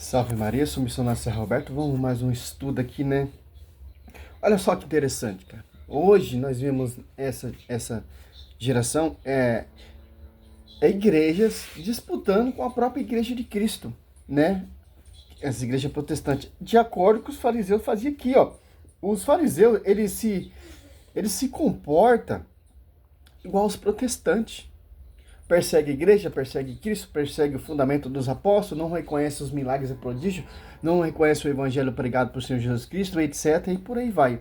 Salve Maria, sou missionário Serra Roberto. Vamos mais um estudo aqui, né? Olha só que interessante, cara. Hoje nós vemos essa geração igrejas disputando com a própria igreja de Cristo, né? Essa igreja protestante, de acordo com os fariseus faziam aqui, ó. Os fariseus, eles se comportam igual os protestantes. Persegue a igreja, persegue Cristo, persegue o fundamento dos apóstolos, não reconhece os milagres e prodígios, não reconhece o evangelho pregado por Senhor Jesus Cristo, etc. E por aí vai.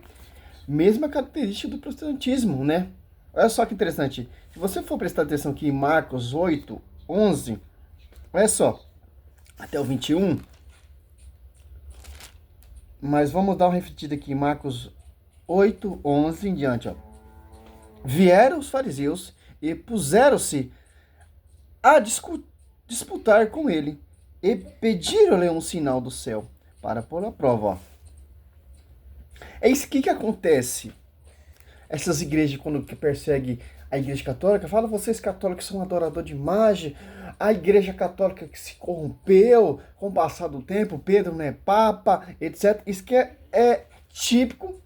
Mesma característica do protestantismo, né? Olha só que interessante. Se você for prestar atenção aqui em Marcos 8, 11, olha só, até o 21. Mas vamos dar uma refletida aqui em Marcos 8, 11 em diante, ó. Vieram os fariseus e puseram-se a disputar com ele e pediram-lhe um sinal do céu para pôr à prova. Ó. É isso que acontece. Essas igrejas, quando perseguem a igreja católica, falam, vocês católicos são adoradores de imagem, a igreja católica que se corrompeu com o passar do tempo, Pedro não é papa, etc. Isso que é típico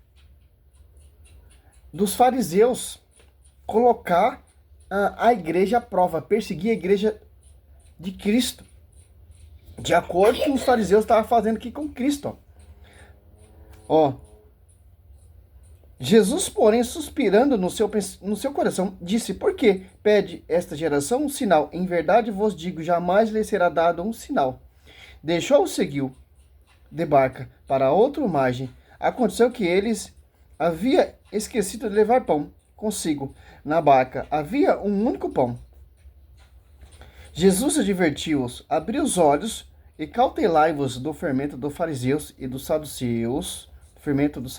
dos fariseus, colocar a igreja à prova, perseguir a igreja de Cristo, de acordo com os fariseus estavam fazendo aqui com Cristo. Ó. Jesus, porém, suspirando no seu coração, disse, por que pede esta geração um sinal? Em verdade vos digo, jamais lhe será dado um sinal. Deixou-o, seguiu de barca para outra margem. Aconteceu que eles havia esquecido de levar pão consigo. Na barca havia um único pão. Jesus advertiu-os, abriu os olhos e cautelai-vos do fermento dos fariseus e dos saduceus, fermento dos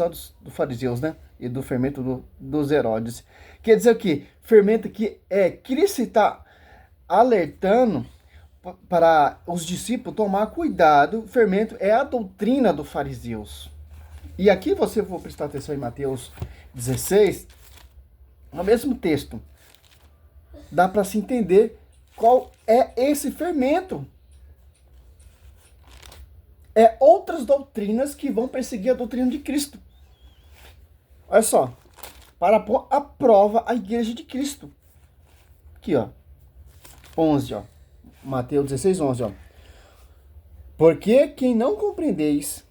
fariseus, né? E do fermento dos Herodes. Quer dizer o quê? Fermento que Cristo está alertando para os discípulos tomar cuidado. O fermento é a doutrina dos fariseus. E aqui você for prestar atenção em Mateus 16, no mesmo texto, dá para se entender qual é esse fermento. É outras doutrinas que vão perseguir a doutrina de Cristo. Olha só, para pôr à prova a igreja de Cristo. Aqui, ó, 11, ó, Mateus 16, 11, ó. Porque quem não compreendeis,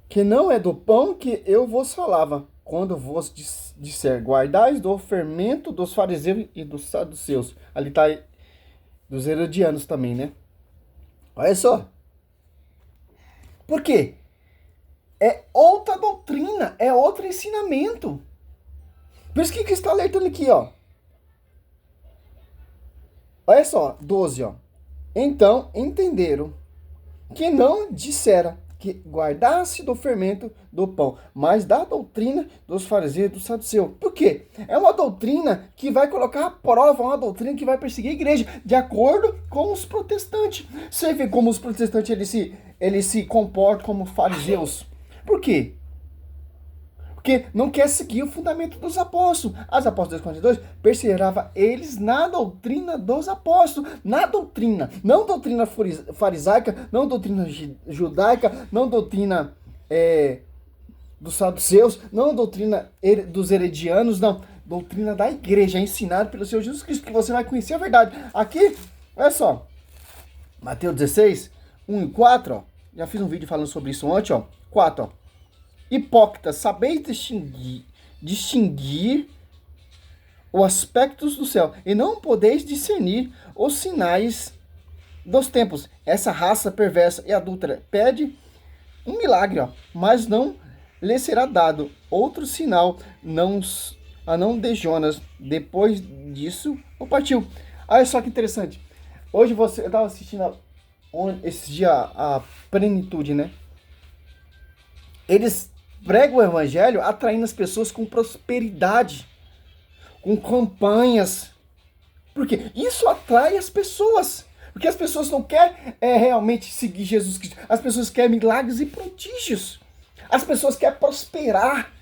que não é do pão que eu vos falava, quando vos disser, guardais do fermento dos fariseus e dos saduceus. Ali está dos herodianos também, né? Olha só. Por quê? É outra doutrina, é outro ensinamento. Por isso que está alertando aqui, ó. Olha só, 12, ó. Então entenderam que não dissera que guardasse do fermento do pão, mas da doutrina dos fariseus e dos saduceus. Por quê? É uma doutrina que vai colocar à prova, uma doutrina que vai perseguir a igreja, de acordo com os protestantes. Você vê como os protestantes eles se comportam como fariseus. Por quê? Porque não quer seguir o fundamento dos apóstolos. As apóstolos 2:42 perseveravam eles na doutrina dos apóstolos. Na doutrina. Não doutrina farisaica, não doutrina judaica, não doutrina dos saduceus, não doutrina dos heredianos, não. Doutrina da igreja, ensinada pelo Senhor Jesus Cristo, que você vai conhecer a verdade. Aqui, olha só. Mateus 16, 1 e 4, ó. Já fiz um vídeo falando sobre isso ontem, ó. 4, ó. Hipócritas, sabeis distinguir os aspectos do céu, e não podeis discernir os sinais dos tempos. Essa raça perversa e adúltera pede um milagre, ó, mas não lhe será dado outro sinal, a não de Jonas. Depois disso, o partiu. Olha só que interessante. Hoje eu estava assistindo esse dia a plenitude, né? Eles pregam o evangelho atraindo as pessoas com prosperidade, com campanhas. Porque isso atrai as pessoas. Porque as pessoas não querem realmente seguir Jesus Cristo. As pessoas querem milagres e prodígios. As pessoas querem prosperar.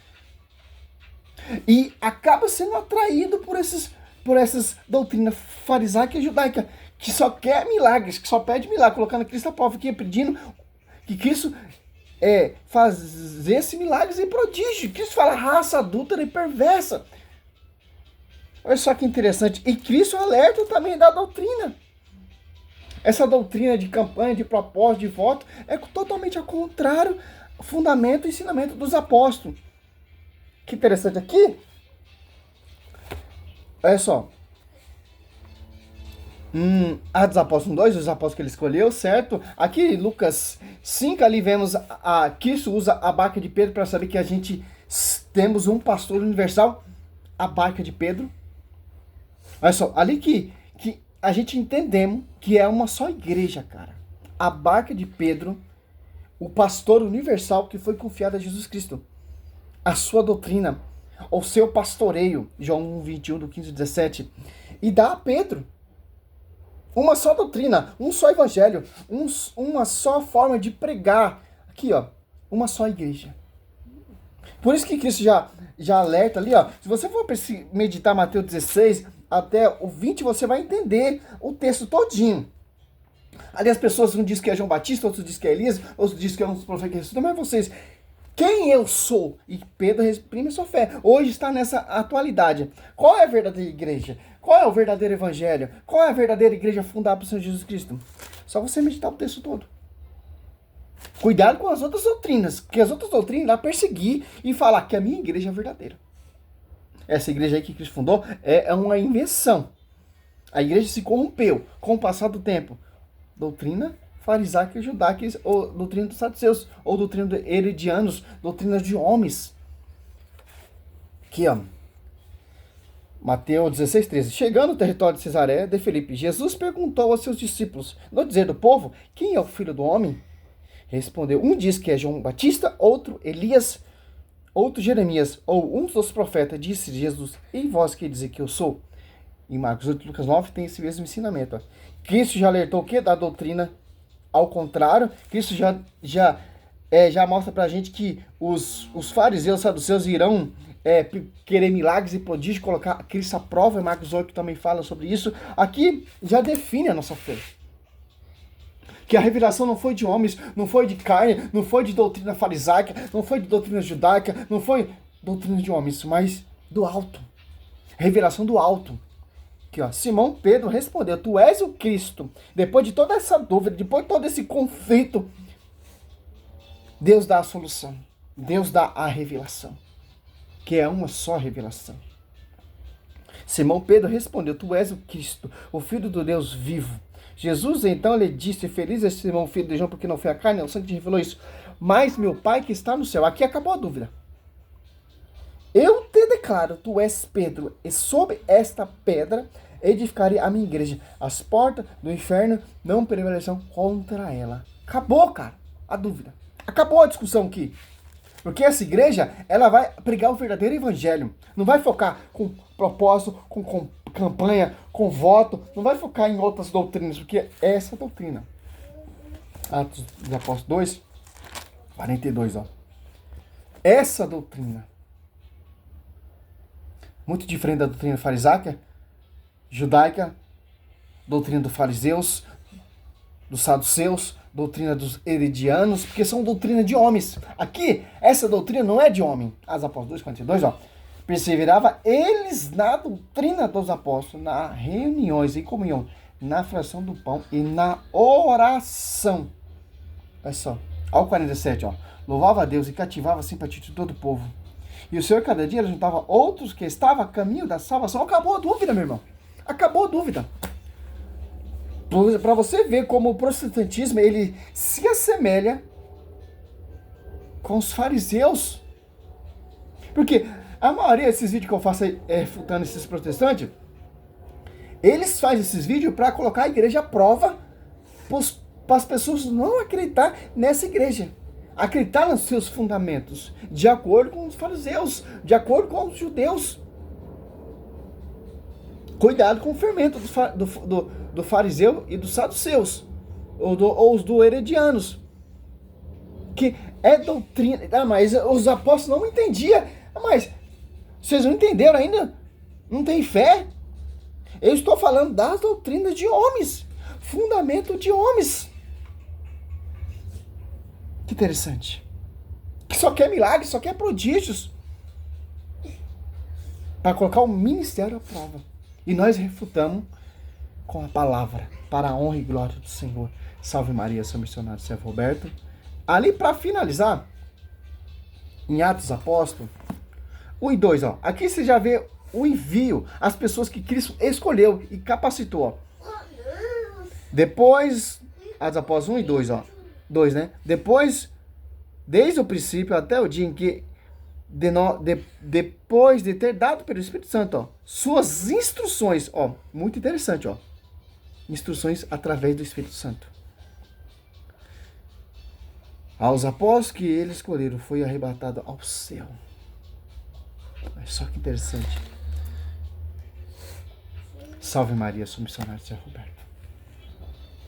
E acaba sendo atraído por essas doutrinas farisaica e judaica, que só quer milagres, que só pede milagre, colocando Cristo à prova, aqui pedindo que Cristo fazesse milagres e prodígios. Cristo fala raça adúltera e perversa. Olha só que interessante. E Cristo alerta também da doutrina. Essa doutrina de campanha, de propósito, de voto, é totalmente ao contrário do fundamento e ensinamento dos apóstolos. Que interessante aqui. Olha só. Atos Apóstolos 2, os apóstolos que ele escolheu, certo? Aqui, Lucas 5, ali vemos Cristo usa a barca de Pedro para saber que a gente temos um pastor universal, a barca de Pedro. Olha só, ali que a gente entendemos que é uma só igreja, cara. A barca de Pedro, o pastor universal que foi confiado a Jesus Cristo. A sua doutrina, o seu pastoreio, João 21, do 15 ao 17, e dá a Pedro uma só doutrina, um só evangelho, uma só forma de pregar. Aqui, ó, uma só igreja. Por isso que Cristo já alerta ali, ó. Se você for meditar Mateus 16 até o 20, você vai entender o texto todinho. Ali as pessoas, um diz que é João Batista, outros diz que é Elias, outros diz que é um dos profetas que ressuscitou, mas vocês, quem eu sou? E Pedro reprime sua fé. Hoje está nessa atualidade. Qual é a verdadeira igreja? Qual é o verdadeiro evangelho? Qual é a verdadeira igreja fundada por Senhor Jesus Cristo? Só você meditar o texto todo. Cuidado com as outras doutrinas, porque as outras doutrinas irão perseguir e falar que a minha igreja é verdadeira. Essa igreja aí que Cristo fundou é uma invenção. A igreja se corrompeu com o passar do tempo. Doutrina farisaica e judaica, ou doutrina dos saduceus, ou doutrina dos heredianos, doutrina de homens. Aqui, ó. Mateus 16, 13. Chegando ao território de Cesareia de Filipe, Jesus perguntou aos seus discípulos, no dizer do povo, quem é o filho do homem? Respondeu, um diz que é João Batista, outro Elias, outro Jeremias, ou um dos profetas. Disse Jesus, e vós que dizem que eu sou? Em Marcos 8, Lucas 9 tem esse mesmo ensinamento. Ó. Cristo já alertou o que? Da doutrina ao contrário. Cristo já mostra pra gente que os fariseus, saduceus irão querer milagres e prodígios, colocar Cristo à prova. Em Marcos 8 também fala sobre isso. Aqui já define a nossa fé. Que a revelação não foi de homens, não foi de carne, não foi de doutrina farisaica, não foi de doutrina judaica, não foi doutrina de homens, mas do alto. Revelação do alto. Aqui, ó, Simão Pedro respondeu, tu és o Cristo. Depois de toda essa dúvida, depois de todo esse conflito, Deus dá a solução. Deus dá a revelação. Que é uma só revelação. Simão Pedro respondeu, tu és o Cristo, o Filho do Deus vivo. Jesus então lhe disse, feliz é Simão, filho de João, porque não foi a carne, o sangue te revelou isso, mas meu Pai que está no céu. Aqui acabou a dúvida. Eu te declaro, tu és Pedro, e sobre esta pedra edificarei a minha igreja. As portas do inferno não prevalecerão contra ela. Acabou, cara, a dúvida. Acabou a discussão aqui. Porque essa igreja, ela vai pregar o verdadeiro evangelho. Não vai focar com propósito, com campanha, com voto. Não vai focar em outras doutrinas, porque é essa doutrina. Atos dos Apóstolos 2, 42, ó. Essa doutrina, muito diferente da doutrina farisaica, judaica, doutrina dos fariseus, dos saduceus, doutrina dos heredianos, porque são doutrina de homens. Aqui, essa doutrina não é de homem. As Apóstolos 2, 42, ó. Perseverava eles na doutrina dos apóstolos, nas reuniões e comunhão, na fração do pão e na oração. Olha só, ao 47, ó. Louvava a Deus e cativava a simpatia de todo o povo. E o Senhor cada dia juntava outros que estavam a caminho da salvação. Acabou a dúvida, meu irmão. Acabou a dúvida. Para você ver como o protestantismo ele se assemelha com os fariseus. Porque a maioria desses vídeos que eu faço aí, refutando esses protestantes, eles fazem esses vídeos para colocar a igreja à prova para as pessoas não acreditar nessa igreja. Acreditar nos seus fundamentos, de acordo com os fariseus, de acordo com os judeus. Cuidado com o fermento do fariseu e dos saduceus, ou os do heredianos. Que é doutrina. Ah, mas os apóstolos não entendiam. Ah, mas vocês não entenderam ainda? Não tem fé? Eu estou falando das doutrinas de homens. fundamento de homens. Que interessante. Que só quer milagres, só quer prodígios. Para colocar o ministério à prova. E nós refutamos com a palavra, para a honra e glória do Senhor. Salve Maria, seu missionário servo Roberto. Ali para finalizar, em Atos Apóstolos, 1 e 2, ó. Aqui você já vê o envio, as pessoas que Cristo escolheu e capacitou, ó. Depois, Atos Apóstolos 1 e 2, ó. 2, né? Depois, desde o princípio até o dia em que depois de ter dado pelo Espírito Santo, ó, suas instruções, ó, muito interessante, ó. Instruções através do Espírito Santo. Aos apóstolos que ele escolheram, foi arrebatado ao céu. Olha só que interessante. Salve Maria, sou missionário de Roberto.